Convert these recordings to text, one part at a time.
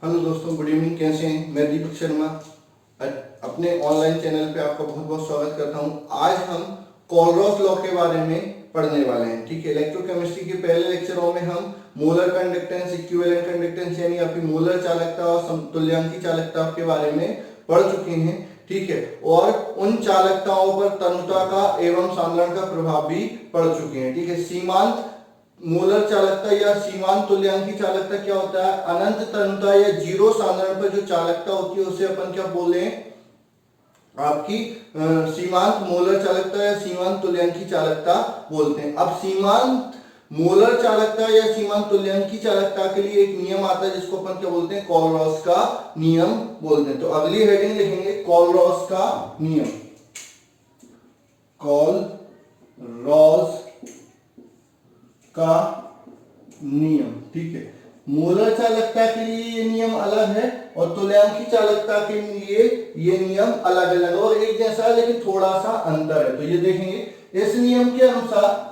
Hello दोस्तों, good evening. कैसे हैं? मैं दीपक शर्मा अपने ऑनलाइन चैनल पे आपका बहुत बहुत स्वागत करता हूं। आज हम कोलरॉस लॉ के बारे में पढ़ने वाले हैं। ठीक है, इलेक्ट्रोकेमिस्ट्री के पहले लेक्चरों में हम मोलर कंडक्टेंस, इक्विवेलेंट कंडक्टेंस यानी आपकी मोलर चालकता और समतुल्यांकी चालकता के बारे में पढ़ चुके हैं। ठीक है, और उन चालकताओं पर तनुता का एवं सांद्रण का प्रभाव भी पढ़ चुके हैं। ठीक है, सीमांत मोलर चालकता या सीमांत तुल्यांकी चालकता क्या होता है? अनंत तनुता या जीरो सांद्रण पर जो चालकता होती है उसे अपन क्या बोले? आपकी सीमांत मोलर चालकता या सीमांत तुल्यांकी चालकता बोलते हैं। अब सीमांत मोलर चालकता या सीमांत तुल्यांकी चालकता के लिए एक नियम आता है जिसको अपन क्या बोलते हैं? कोलरॉस का नियम बोलते हैं। तो अगली हेडिंग लिखेंगे कोलरॉस का नियम। कोलरॉस का नियम। ठीक है, मोलर चालकता के लिए ये नियम अलग है और तुल्यांकी चालकता के लिए ये नियम अलग अलग और एक जैसा है लेकिन थोड़ा सा अंतर है। तो ये देखेंगे इस नियम के अनुसार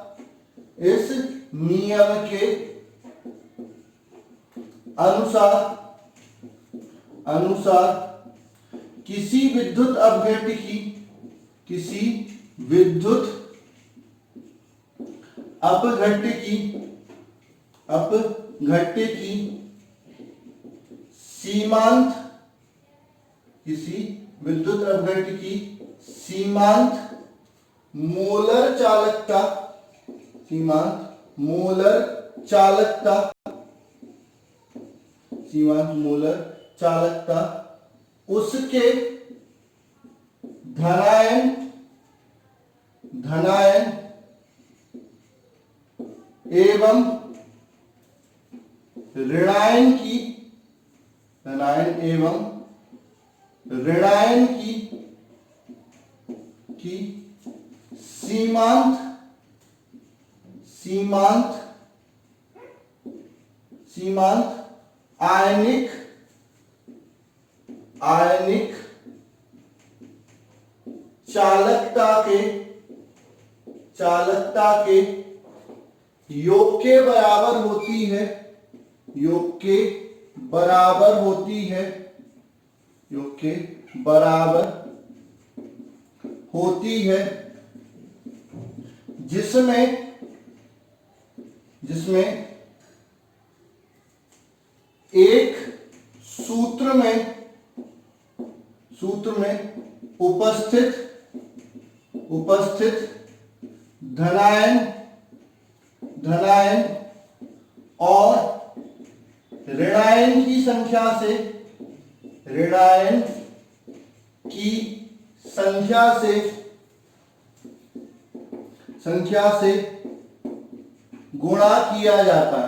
किसी विद्युत अपघट्य की सीमांत मोलर चालकता उसके धनायन एवं ऋणायन की सीमांत आयनिक चालकता के योग के बराबर होती है जिसमें एक सूत्र में उपस्थित धनायन और ऋणायन की संख्या से गुणा किया जाता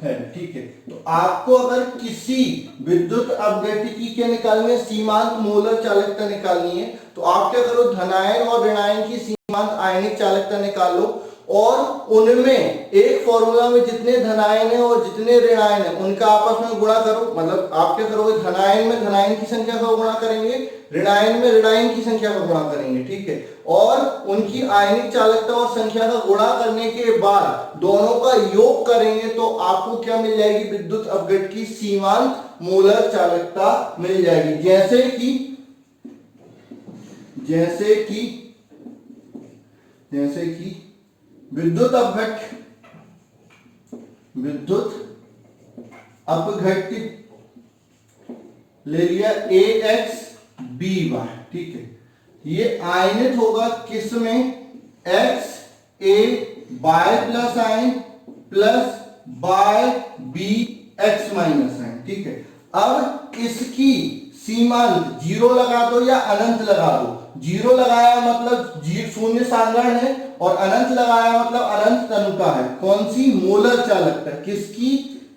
है। ठीक है, तो आपको अगर किसी विद्युत अपघटिकी के निकालने सीमांत मोलर चालकता निकालनी है तो आप क्या करो? धनायन और ऋणायन की सीमांत आयनिक चालकता निकालो और उनमें एक फॉर्मूला में जितने धनायन है और जितने ऋणायन है उनका आपस में गुणा करो। मतलब आप क्या करोगे? धनायन में धनायन की संख्या का गुणा करेंगे, ऋणायन में ऋणायन की संख्या का गुणा करेंगे। ठीक है, और उनकी आयनिक चालकता और संख्या का गुणा करने के बाद दोनों का योग करेंगे तो आपको क्या मिल जाएगी? विद्युत अपघट की सीमांत मोलर चालकता मिल जाएगी। जैसे कि विद्युत अपघट्य ले लिया AXBY। ठीक है, ये आयनित होगा किस में? XA by plus ion plus by BX minus ion. ठीक है, अब इसकी सीमांत जीरो लगा दो या अनंत लगा दो। जीरो लगाया मतलब शून्य सांद्रण है और अनंत लगाया मतलब अनंत तनुता है। कौन सी? मोलर चालकता। किसकी?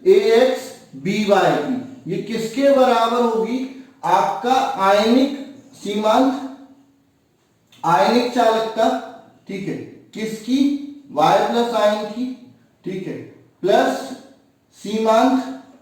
AXBY की। ये किसके बराबर होगी? आपका आयनिक चालकता। ठीक है, किसकी? Y प्लस आयन की। ठीक है, प्लस सीमांत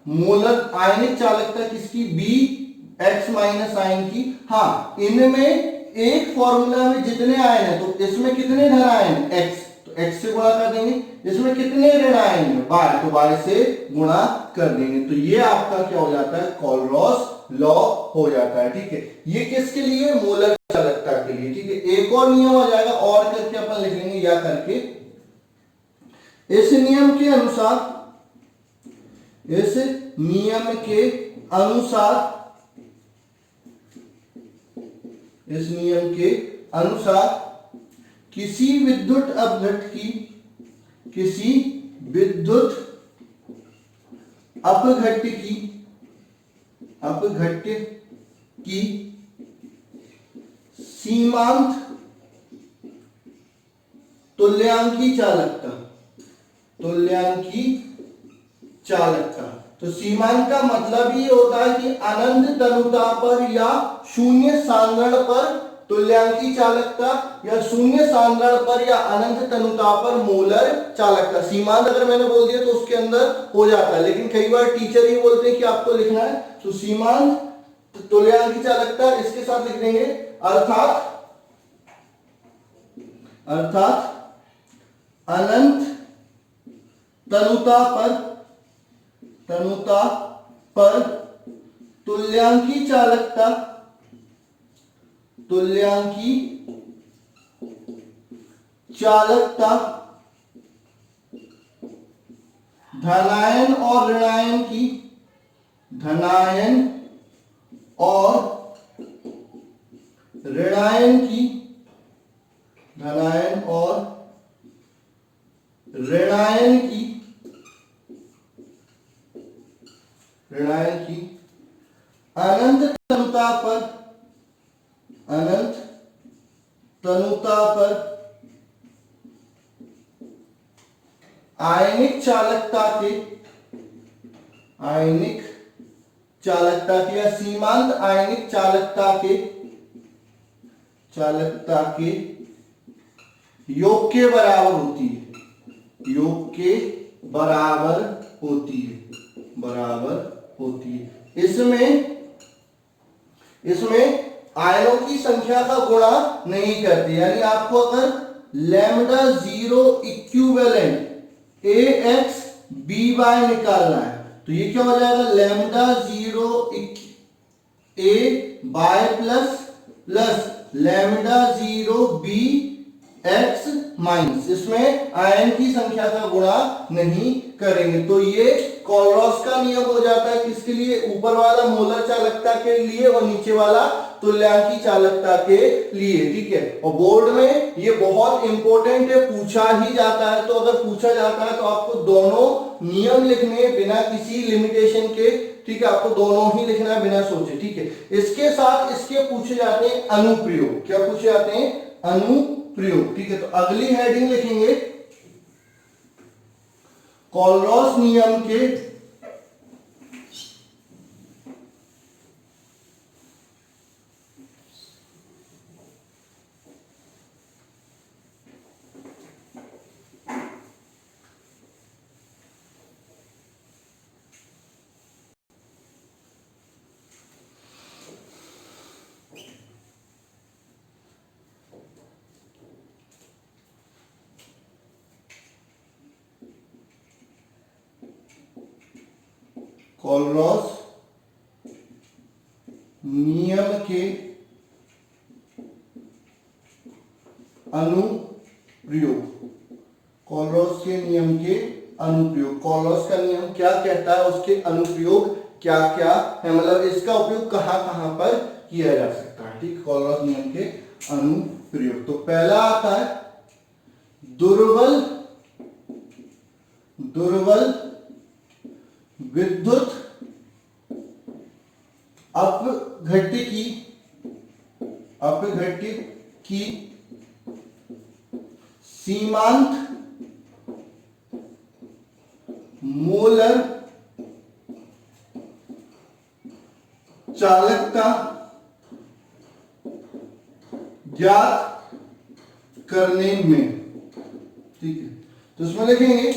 मोलर आयनिक चालकता किसकी? BX माइनस आयन की। हाँ, इनमें एक फॉर्मूला में जितने आयन है तो इसमें कितने धन आयन? X, तो तो x से गुणा कर देंगे। इसमें कितने ऋण आएंगे, y, तो y से गुणा कर देंगे। तो ये आपका क्या हो जाता है, कॉलरॉस लॉ हो जाता है। ठीक है, ये किसके लिए, मूलक चालकता के लिए। ठीक है, एक और नियम हो जाएगा, और करके अपन लिख लेंगे या करके। इस नियम के अनुसार, इस नियम के अनुसार, इस नियम के अनुसार किसी विद्युत अपघट्ट की, किसी विद्युत अपघट्ट की, अपघट्ट की सीमांत तुल्यांकी चालकता, तुल्यांकी चालकता। तो सीमांत का मतलब ये होता है कि अनंत तनुता पर या शून्य सांद्रण पर तुल्यांकी चालकता, या शून्य सांद्रण पर या अनंत तनुता पर मोलर चालकता। सीमांत अगर मैंने बोल दिया तो उसके अंदर हो जाता है, लेकिन कई बार टीचर ही बोलते हैं कि आपको लिखना है, तो सीमांत तुल्यांकी चालकता इसके साथ लिख देंगे, अर्थात अनंत तनुता पर तुल्यांकी चालकता, तुल्यांकी चालकता धनायन और ऋणायन की, धनायन और ऋणायन की, धनायन और ऋणायन की, ऋणायन की अनंत तनुता पर, अनंत तनुता पर आयनिक चालकता के, आयनिक चालकता के या सीमांत आयनिक चालकता के, चालकता के योग के बराबर होती है, योग के बराबर होती है, बराबर होती है। इसमें आयनों की संख्या का गुणा नहीं करते, यानी आपको अगर lambda zero equivalent A X B Y निकालना है, तो ये क्या हो जाएगा, lambda zero A by plus lambda zero B X minus, इसमें आयन की संख्या का गुणा नहीं करेंगे। तो ये कॉलरॉस का नियम हो जाता है, किसके लिए, ऊपर वाला मोलर चालकता के लिए और नीचे वाला तुल्यांकी चालकता के लिए। ठीक है, और बोर्ड में ये बहुत इंपॉर्टेंट है, पूछा ही जाता है। तो अगर पूछा जाता है तो आपको दोनों नियम लिखने बिना किसी लिमिटेशन के, ठीक है, आपको दोनों ही लिखना है बिना सोचे। ठीक है, इसके साथ इसके पूछे जाते हैं अनुप्रयोग। क्या पूछे जाते हैं, अनुप्रयोग। ठीक है, तो अगली हेडिंग लिखेंगे कॉलरॉस नियम के कॉलरॉस नियम के अनुप्रयोग, कॉलरॉस के नियम के अनुप्रयोग। कॉलरॉस का नियम क्या कहता है, उसके अनुप्रयोग क्या क्या है, मतलब इसका उपयोग कहां कहां पर किया जा सकता है। ठीक, कॉलरॉस नियम के अनुप्रयोग। तो पहला आता है दुर्बल विद्युत अपघट्ट की सीमांत मोलर चालकता ज्ञात करने में। ठीक है, तो इसमें लिखेंगे,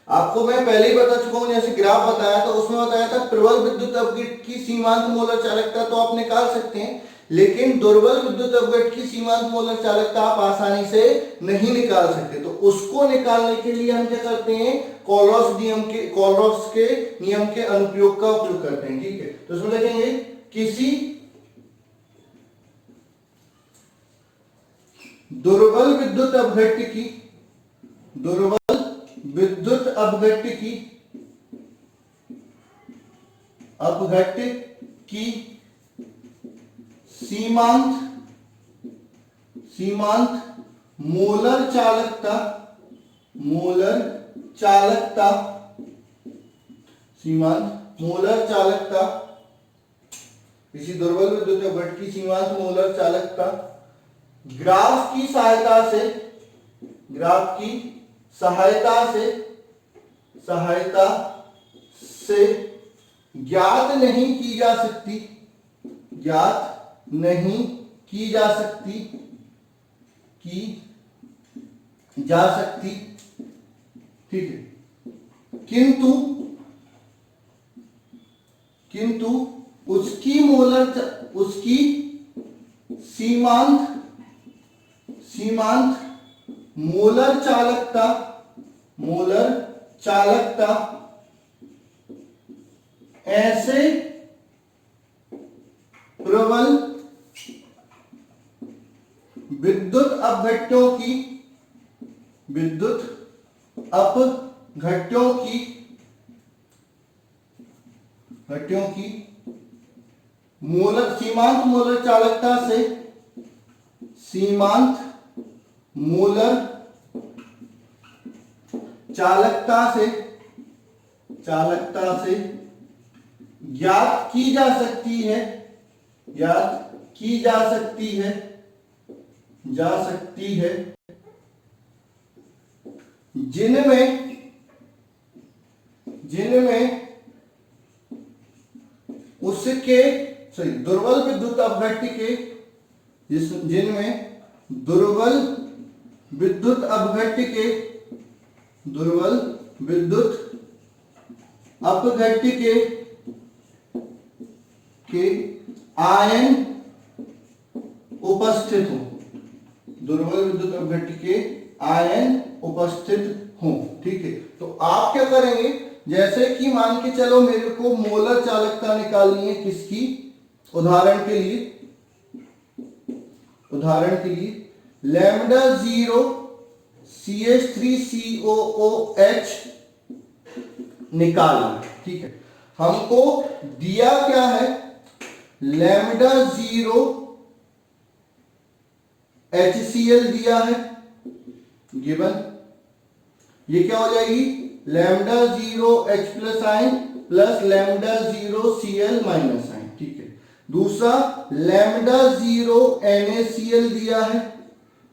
आपको मैं पहले ही बता चुका हूं, जैसे ग्राफ बताया था उसमें बताया था प्रबल विद्युत अपघट्ट की सीमांत मोलर चालकता, तो आप निकाल सकते हैं लेकिन दुर्बल विद्युत अपघट्ट की सीमांत मोलर चालकता आप आसानी से नहीं निकाल सकते। तो उसको निकालने के लिए हम क्या करते हैं, कोलरॉस के नियम के अनुप्रयोग का उपयोग करते हैं। ठीक है, तो इसमें लिखेंगे किसी दुर्बल विद्युत अपघट्ट की सीमांत मोलर चालकता किसी दुर्बल विद्युत अपघट्ट की सीमांत मोलर चालकता ग्राफ की सहायता से ज्ञात नहीं की जा सकती। ठीक है, किंतु उसकी सीमांत मोलर चालकता ऐसे प्रबल विद्युत अपघट्टों की सीमांत मोलर चालकता से ज्ञात की जा सकती है जिनमें दुर्बल विद्युत अपघट्ट के आयन उपस्थित हो। ठीक है, तो आप क्या करेंगे, जैसे कि मान के चलो मेरे को मोलर चालकता निकालनी है किसकी, उदाहरण के लिए लैम्डा 0 CH3COOH निकालना। ठीक है, हमको दिया क्या है, लैम्डा 0 HCl दिया है गिवन। ये क्या हो जाएगी, lambda 0 H plus ion plus lambda 0 Cl minus ion. ठीक है, दूसरा लैम्डा 0 NaCl दिया है,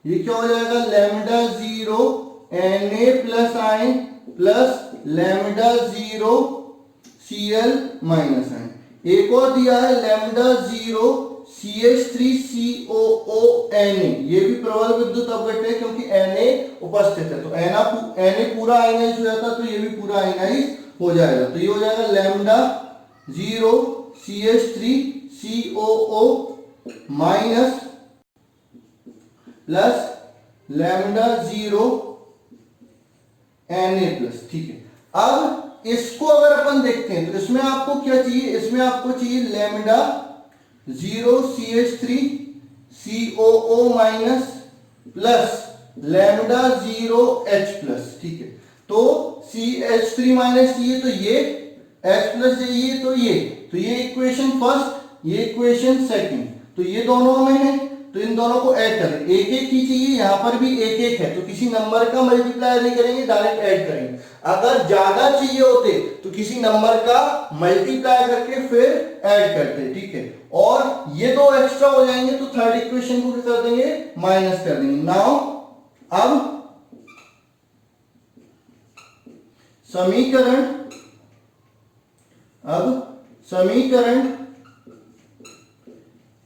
ये क्या हो जाएगा, lambda 0 Na plus ion plus lambda 0 Cl minus ion. एक और दिया है लैम्डा 0 CH3COONA, ये भी प्रबल विद्युत अपघट्ट है क्योंकि Na उपस्थित है, तो Na पूरा आयनाइज हो जाता तो ये भी पूरा आयनाइज हो जाएगा। तो ये हो जाएगा lambda 0 CH3COO minus plus lambda 0 Na plus. ठीक है, अब इसको अगर अपन देखते हैं तो इसमें आपको क्या चाहिए, इसमें आपको चाहिए lambda 0 CH3COO minus plus lambda 0 H plus. ठीक है, तो CH3 माइनस ये तो ये H प्लस ये तो ये इक्वेशन फर्स्ट, ये इक्वेशन सेकंड, तो ये दोनों में है तो इन दोनों को ऐड करें, एक एक ही चाहिए, यहां पर भी एक एक है तो किसी नंबर का मल्टीप्लाई नहीं करेंगे, डायरेक्ट ऐड करेंगे। अगर ज्यादा चाहिए होते तो किसी नंबर का मल्टीप्लाई करके फिर ऐड करते। ठीक है, और ये दो एक्स्ट्रा हो जाएंगे तो थर्ड इक्वेशन को क्या कर देंगे, माइनस कर देंगे। नाउ अब समीकरण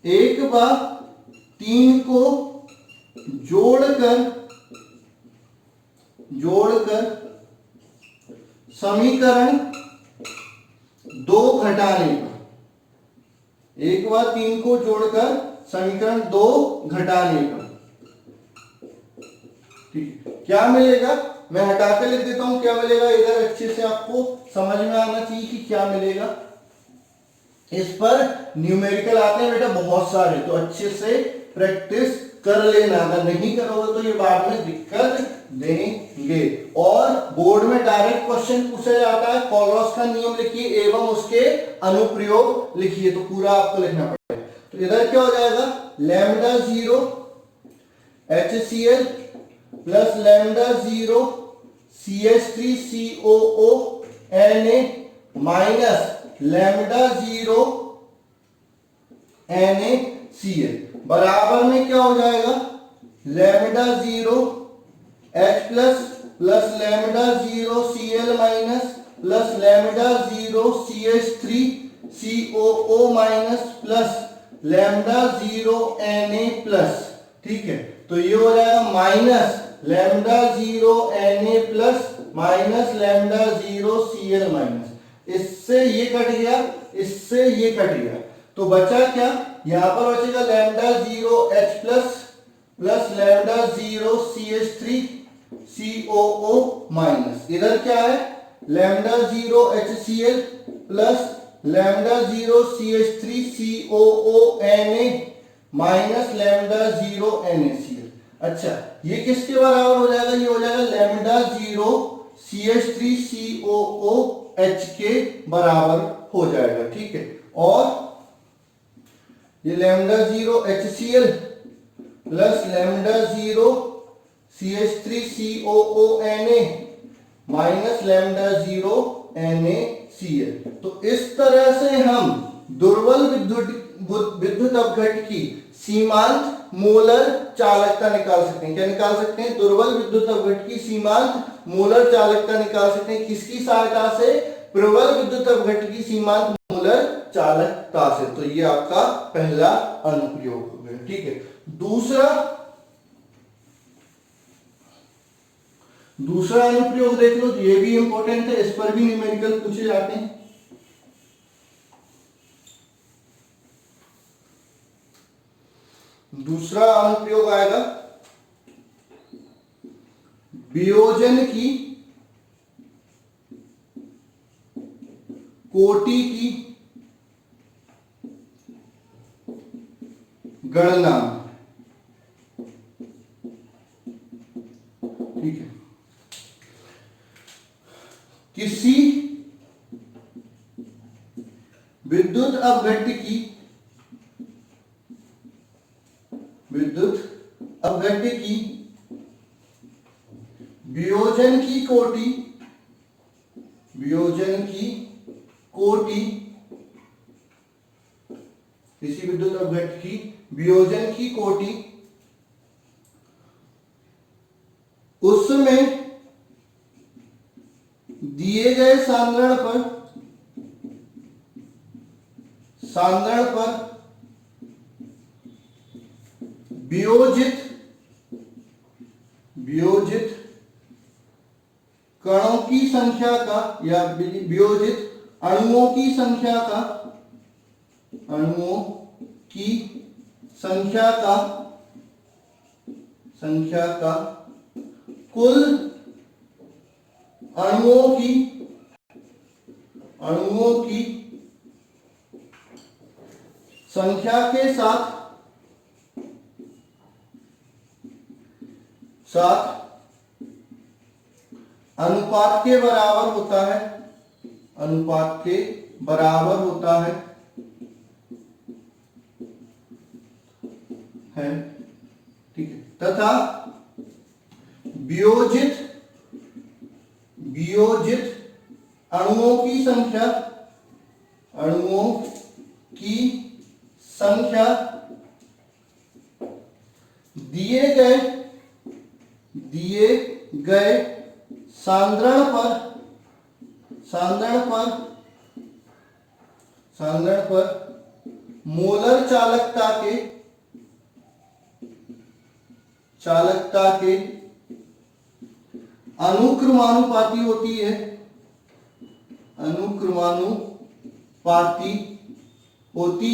1 व 3 को जोड़कर समीकरण 2 घटाने पर, 1 व 3 को जोड़कर समीकरण 2 घटाने का। ठीक है, क्या मिलेगा, मैं हटा के लिख देता हूं क्या मिलेगा। इधर अच्छे से आपको समझ में आना चाहिए कि क्या मिलेगा। इस पर न्यूमेरिकल आते हैं बेटा बहुत सारे, तो अच्छे से प्रैक्टिस कर लेना। अगर नहीं करोगे तो ये बाद में दिक्कत देंगे। और बोर्ड में डायरेक्ट क्वेश्चन पूछा जाता है, कॉलरॉस का नियम लिखिए एवं उसके अनुप्रयोग लिखिए, तो पूरा आपको लिखना पड़ेगा। तो इधर क्या हो जाएगा, lambda 0 HCl plus lambda 0 CH3COO Na minus lambda 0 NaCl बराबर में क्या हो जाएगा, lambda 0 H plus lambda 0 Cl minus plus lambda 0 CH3COO minus plus lambda 0 Na plus. ठीक है, तो ये हो जाएगा minus lambda 0 Na plus minus lambda 0 Cl minus. इससे ये कट गया, इससे ये कट गया, तो बचा क्या, यहां पर बचेगा lambda 0 H plus lambda 0 CH3COO minus. इधर क्या है, lambda 0 HCl plus lambda 0 CH3COO Na minus lambda 0 NaCl। अच्छा, ये किसके बराबर हो जाएगा, ये हो जाएगा लैम्डा 0 CH3COO H के बराबर हो जाएगा। ठीक है, और ये lambda 0 HCl plus lambda 0 CH3COO Na minus lambda 0 NaCl। तो इस तरह से हम दुर्बल विद्युत अपघट्ट की सीमांत मोलर चालकता निकाल सकते हैं। क्या निकाल सकते हैं, दुर्बल विद्युत अपघट्ट की सीमांत मोलर चालकता निकाल सकते हैं। किसकी सहायता से, प्रबल विद्युत अपघट्ट की सीमांत मोलर चालकता से। तो ये आपका पहला अनुप्रयोग हो गया। ठीक है, दूसरा अनुप्रयोग देख लो, ये भी इंपॉर्टेंट है, इस पर भी न्यूमेरिकल पूछे जाते हैं। दूसरा अनुप्रयोग आएगा वियोजन की कोटि की गणना। ठीक है, किसी विद्युत अपघट्ट की वियोजन की कोटि किसी विद्युत अपघट्ट की वियोजन की कोटि उसमें दिए गए सांद्रण पर वियोजित कणों की संख्या का या वियोजित अणुओं की संख्या का कुल अणुओं की संख्या के साथ अनुपात के बराबर होता है ठीक है, तथा वियोजित अणुओं की संख्या दिए गए सांद्रण पर मोलर चालकता के अनुक्रमानुपाती होती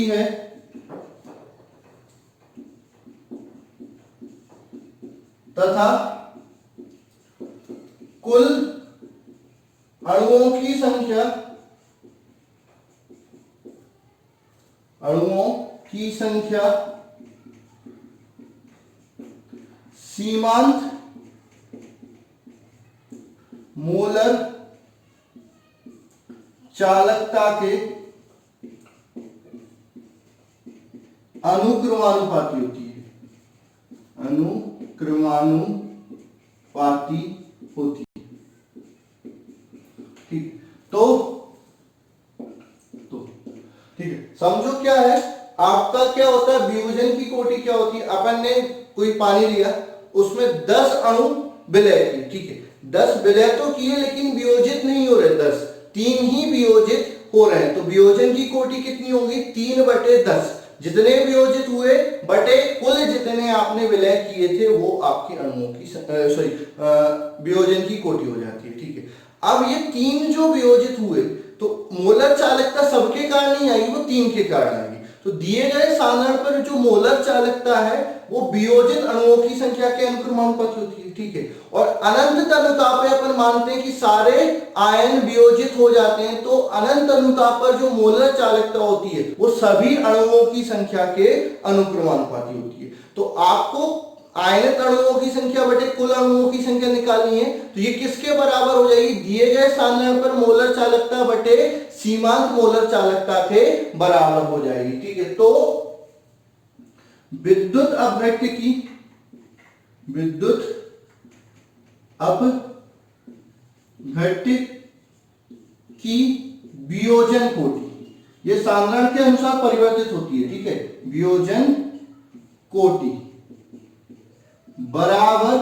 है तथा कुल अणुओं की संख्या सीमांत मोलर चालकता के अनुक्रमानुपाती होती है, अनुक्रमानुपाती होती है। ठीक, तो ठीक है, समझो क्या है आपका, क्या होता है वियोजन की कोटि क्या होती है। अपन ने कोई पानी लिया, उसमें 10 अणु विलय किए, ठीक है, 10 विलय तो किए लेकिन वियोजित नहीं हो रहे, 10 3 ही वियोजित हो रहे हैं। तो वियोजन की कोटि कितनी होगी, 3/10। जितने वियोजित हुए बटे कुल जितने आपने विलय किए थे वो आपकी अणुओं की वियोजन की कोटि हो जाती है। ठीक है, अब ये 3 जो वियोजित हुए तो मोलर चालकता सबके कारण नहीं आई, वो 3 के कारण आएगी। तो दिए गए साधारण पर जो मोलर चालकता है वो वियोजित अणुओं की संख्या के अनुक्रमानुपाती होती है। ठीक है, और अनंत अनुताप पे अपन मानते हैं कि सारे आयन वियोजित हो जाते हैं, तो अनंत अनुताप पर जो मोलर चालकता होती है वो सभी अणुओं की संख्या के अनुक्रमानुपाती होती है। तो आपको आयनित अणुओं की संख्या बटे कुल अणुओं की संख्या निकालनी है, तो ये किसके बराबर हो जाएगी, दिए गए साधारण पर मोलर चालकता बटे सीमांत मोलर चालकता के बराबर हो जाएगी। ठीक है, तो विद्युत अपघट्य की वियोजन कोटि ये साधारण के अनुसार परिवर्तित होती है। ठीक है, वियोजन कोटि बराबर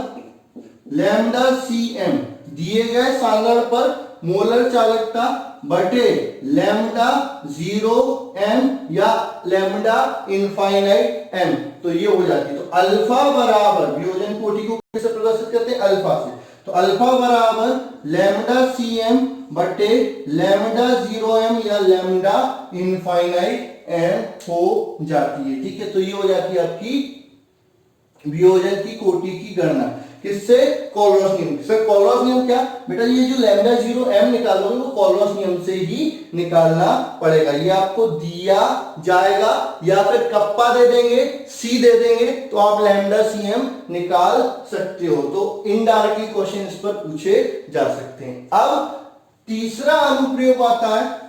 लैम्डा CM दिए गए साधारण पर मोलर चालकता बटे लैम्डा 0M या लैम्डा इनफाइनाइट M, तो ये हो जाती है। तो अल्फा बराबर वियोजन कोटि को कैसे प्रदर्शित करते हैं, अल्फा से, तो अल्फा बराबर लैम्डा CM बटे लैम्डा 0M या लैम्डा इनफाइनाइट M हो जाती है। ठीक है, तो ये हो जाती है आपकी वियोजन की कोटि की गणना किससे, कोलरॉस नियम। सर कोलरॉस नियम क्या बेटा, ये जो लैम्डा 0M निकालोगे वो कोलरॉस नियम से ही निकालना पड़ेगा। ये आपको दिया जाएगा या फिर कप्पा दे देंगे, C दे देंगे, तो आप लैम्डा CM निकाल सकते हो। तो इनडायरेक्टली क्वेश्चन इस पर पूछे जा सकते हैं। अब तीसरा अनुप्रयोग आता है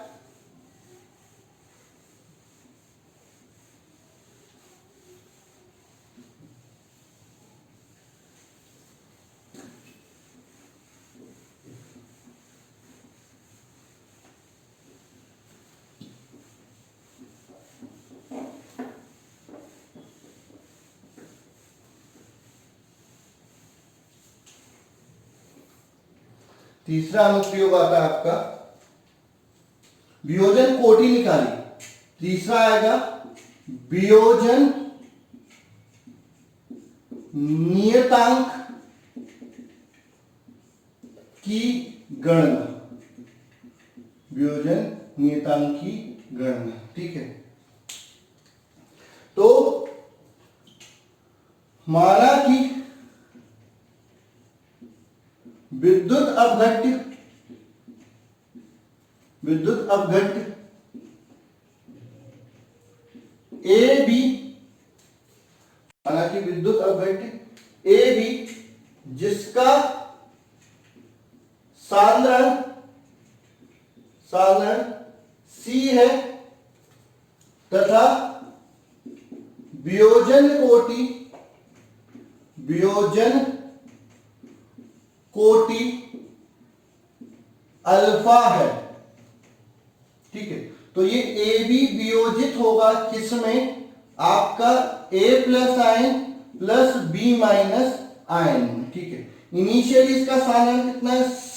तीसरा अनुप्रयोग आता है आपका वियोजन कोटि निकाली। तीसरा आएगा वियोजन नियतांक की गणना, वियोजन नियतांक की गणना। ठीक है, तो माना कि विद्युत अपघट्य AB, हालांकि विद्युत अपघट्य AB जिसका साधारण C है तथा वियोजन कोटि अल्फा है। ठीक है, तो ये AB वियोजित होगा किसमें, आपका A plus ion plus B minus ion. ठीक है, इनिशियली इसका साधारण कितना है C,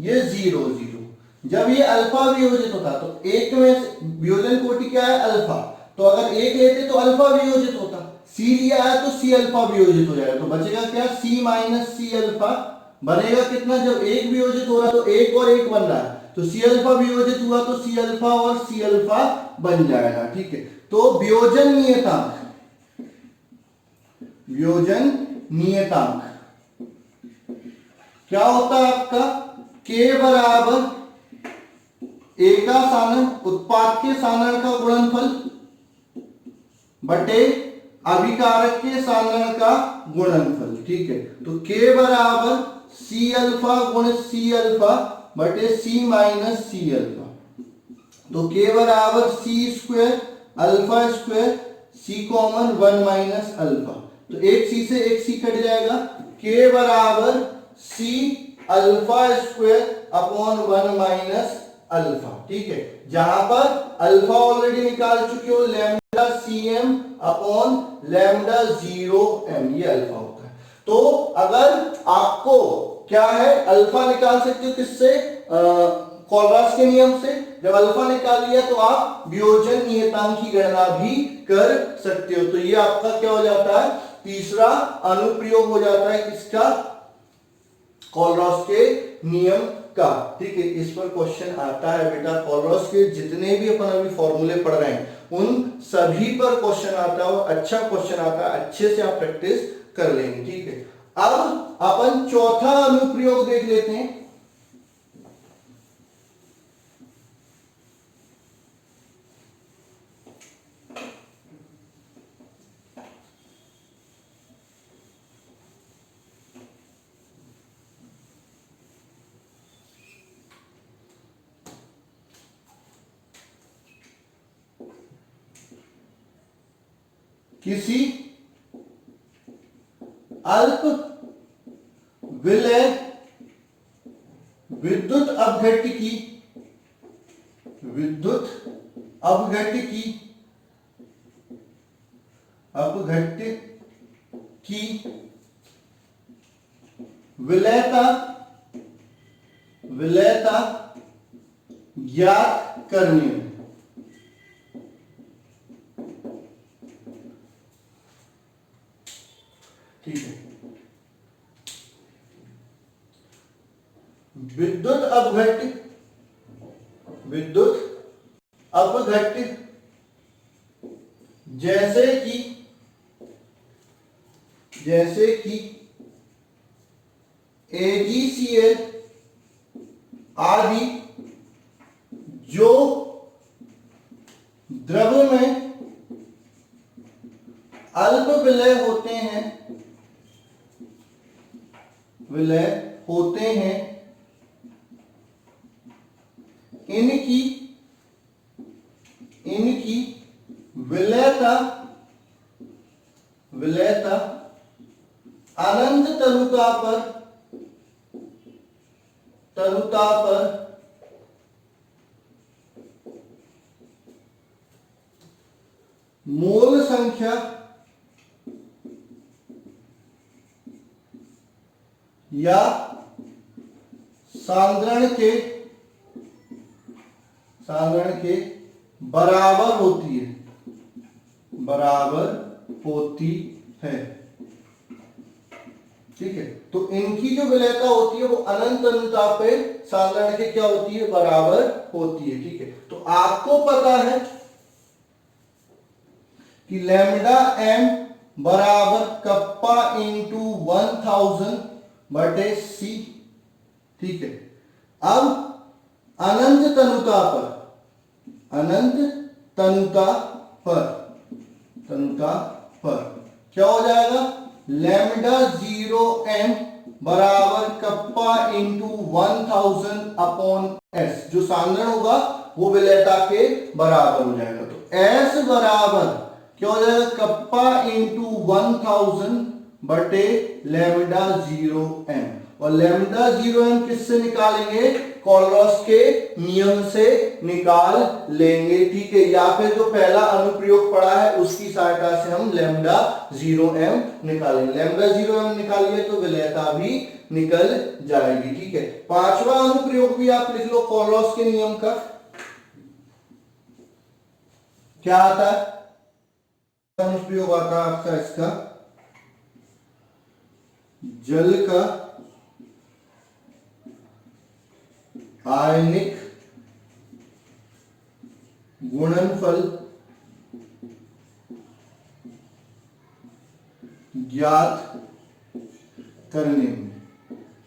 ये 0 0। जब ये अल्फा वियोजित होता तो एक में वियोजन कोटि क्या है, अल्फा, तो अगर एक लेते तो अल्फा वियोजित होता, C लिया है तो C अल्फा वियोजित हो जाएगा, तो बचेगा क्या, C माइनस C अल्फा बनेगा कितना, जब एक वियोजित हो रहा तो एक और एक बन रहा है, तो C अल्फा वियोजित हुआ तो C अल्फा और C अल्फा बन जाएगा। ठीक है, तो वियोजन नियतांक क्या होता है आपका, K बराबर A का साधारण, उत्पाद के साधारण का गुणनफल बटे अभिकारक के साधारण का गुणनफल। ठीक है, तो K बराबर C अल्फा गुण C अल्फा बटे C माइनस C अल्फा। तो K बराबर C square alpha square, C common 1 minus alpha, तो एक C से एक C कट जाएगा। K बराबर C alpha square upon 1 minus alpha. ठीक है, जहां पर अल्फा ऑलरेडी निकाल चुके हो, lambda CM upon lambda 0M, ये अल्फा होता है। तो अगर आपको क्या है, अल्फा निकाल सकते हो किससे, कोलरास के नियम से। जब अल्फा निकाल लिया तो आप वियोजन नियतांक की गणना भी कर सकते हो। तो ये आपका क्या हो जाता है, तीसरा अनुप्रयोग हो जाता है किसका, कोलरास के नियम का। ठीक है, इस पर क्वेश्चन आता है बेटा। कोलरास के जितने भी अपन अभी फॉर्मूले पढ़ रहे हैं उन सभी पर क्वेश्चन आता है, और अच्छा क्वेश्चन आता है, अच्छे से आप प्रैक्टिस कर लेंगे। ठीक है, अब अपन चौथा अनुप्रयोग देख लेते हैं। किसी अल्प विलय विद्युत अपघट्य की विलयता ज्ञात करने में। ठीक है, विद्युत अपघट्य जैसे कि AgCl आदि जो द्रव में अल्प विलय होते हैं, इनकी विलयता अनंत तरुता पर मोल संख्या या सांद्रण के बराबर होती है। ठीक है, तो इनकी जो विलयता होती है वो अनंत अनुताप पे सांद्रण के क्या होती है, बराबर होती है। ठीक है, तो आपको पता है कि लैम्डा m बराबर कप्पा इंटू 1000 बटे C। ठीक है, अब अनंत तनुता पर क्या हो जाएगा, लैम्डा 0M बराबर कप्पा इंटू 1000 अपॉन S, जो सांद्रण होगा वो विलयता के बराबर हो जाएगा। तो S बराबर क्या हो जाएगा, कप्पा इंटू 1000 बटे लैम्डा 0M, और लैम्डा 0M किससे निकालेंगे, कोलरास के नियम से निकाल लेंगे। ठीक है, या फिर जो पहला अनुप्रयोग पड़ा है उसकी सहायता से हम लैम्डा 0M निकालेंगे। लैम्डा 0M निकालिए तो विलयता भी निकल जाएगी। ठीक है, पांचवा अनुप्रयोग भी आप लिख लो कोलरास के नियम का। क्या आता है, अनुप्रयोग आता है आपका इसका, जल का आयनिक गुणनफल ज्ञात करने में।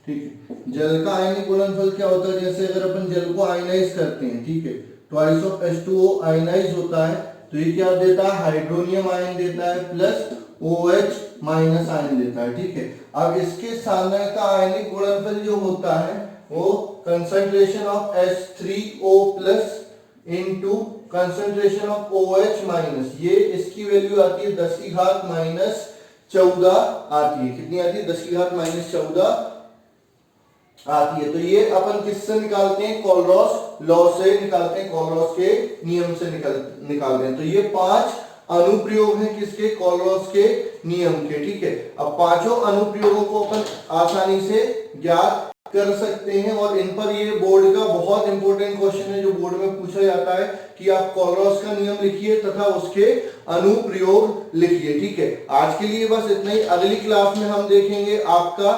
ठीक है, जल का आयनिक गुणनफल क्या होता है, जैसे अगर अपन जल को आयनाइज करते हैं, ठीक है, ट्वाइस ऑफ H2O आयनाइज होता है, तो ये क्या देता है, हाइड्रोनियम आयन देता है प्लस OH माइनस आयन देता है। ठीक है, अब इसके साधारण आयनिक गुणनफल जो होता है वो concentration of H3O plus into concentration of OH minus, ये इसकी वैल्यू आती है 10 की घात माइनस 14 आती है। कितनी आती है, 10 की घात माइनस 14 आती है। तो ये अपन किससे निकालते हैं, कोलरॉस लॉ से निकालते हैं, कोलरॉस के नियम से निकालते हैं। तो ये 5 अनुप्रयोग हैं किसके, कोलरॉस के नियम के। ठीक है, अब पांचों अनुप्रयोगों को अपन आसानी से ज्ञात कर सकते हैं और इन पर ये बोर्ड का बहुत इंपॉर्टेंट क्वेश्चन है जो बोर्ड में पूछा जाता है कि आप कोलरॉस का नियम लिखिए तथा उसके अनुप्रयोग लिखिए। ठीक है, आज के लिए बस इतना ही। अगली क्लास में हम देखेंगे आपका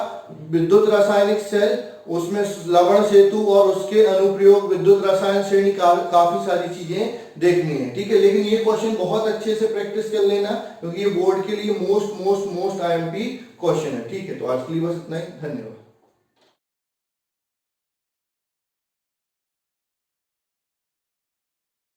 विद्युत रासायनिक सेल, उसमें लवण सेतु और उसके अनुप्रयोग, विद्युत रसायन श्रेणी, काफी सारी चीजें देखनी है। ठीक है, लेकिन ये क्वेश्चन बहुत अच्छे से प्रैक्टिस कर लेना क्योंकि ये बोर्ड के लिए मोस्ट IMP क्वेश्चन है। ठीक है, तो आज के लिए बस इतना ही, धन्यवाद।